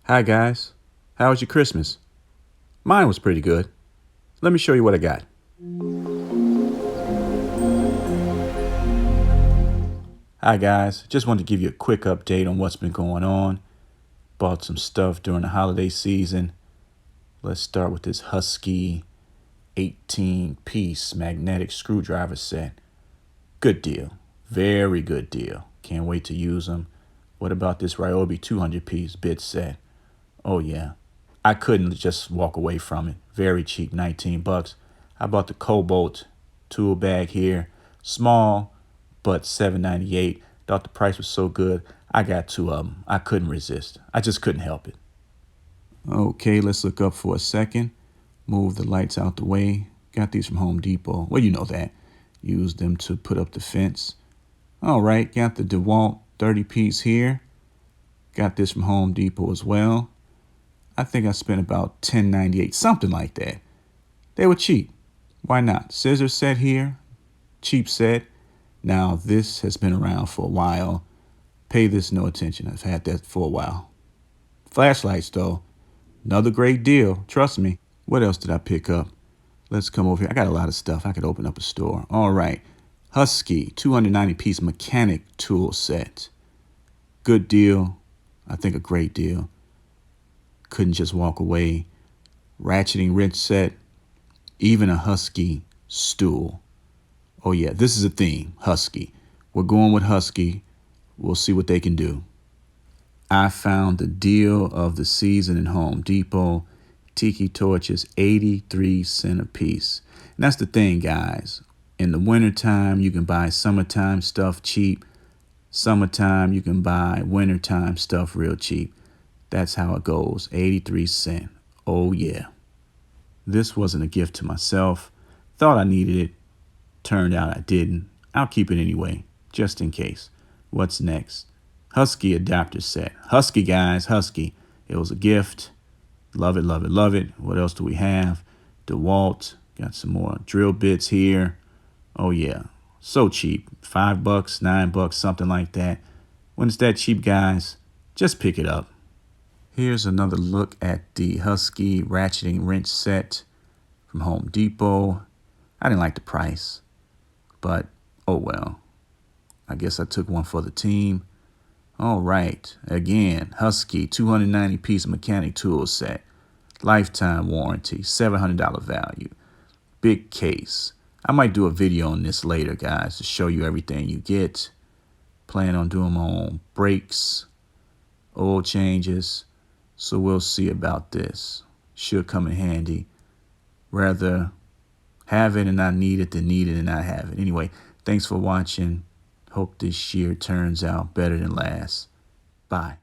Hi guys, how was your Christmas? Mine was pretty good. Let me show you what I got. Hi guys, just wanted to give you a quick update on what's been going on. Bought some stuff during the holiday season. Let's start with this Husky 18-piece magnetic screwdriver set. Good deal, very good deal. Can't wait to use them. What about this Ryobi 200-piece bit set? Oh yeah, I couldn't just walk away from it. Very cheap, 19 bucks. I bought the Cobalt tool bag here. Small, but $7.98. Thought the price was so good. I got two of them. I couldn't resist. I just couldn't help it. Okay, let's look up for a second. Move the lights out the way. Got these from Home Depot. Well, you know that. Used them to put up the fence. All right, got the DeWalt 30-piece here. Got this from Home Depot as well. I think I spent about $10.98, something like that. They were cheap. Why not? Scissor set here, cheap set. Now this has been around for a while. Pay this no attention. I've had that for a while. Flashlights though, another great deal. Trust me. What else did I pick up? Let's come over here. I got a lot of stuff. I could open up a store. All right. Husky 290-piece mechanic tool set. Good deal. I think a great deal. Couldn't just walk away. Ratcheting wrench set, even a Husky stool. Oh yeah, this is a theme, Husky. We're going with Husky. We'll see what they can do. I found the deal of the season in Home Depot. Tiki torches, 83 cents a piece. And that's the thing, guys. In the wintertime, you can buy summertime stuff cheap. Summertime, you can buy wintertime stuff real cheap. That's how it goes, 83 cents. Oh yeah. This wasn't a gift to myself. Thought I needed it. Turned out I didn't. I'll keep it anyway, just in case. What's next? Husky adapter set. Husky, guys, Husky. It was a gift. Love it, love it, love it. What else do we have? DeWalt. Got some more drill bits here. Oh yeah, so cheap. $5, $9, something like that. When it's that cheap, guys, just pick it up. Here's another look at the Husky ratcheting wrench set from Home Depot. I didn't like the price, but oh well. I guess I took one for the team. All right, again, Husky 290-piece mechanic tool set. Lifetime warranty, $700 value. Big case. I might do a video on this later, guys, to show you everything you get. Plan on doing my own brakes, oil changes. So we'll see about this. Should come in handy. Rather have it and not need it than need it and not have it. Anyway, thanks for watching. Hope this year turns out better than last. Bye.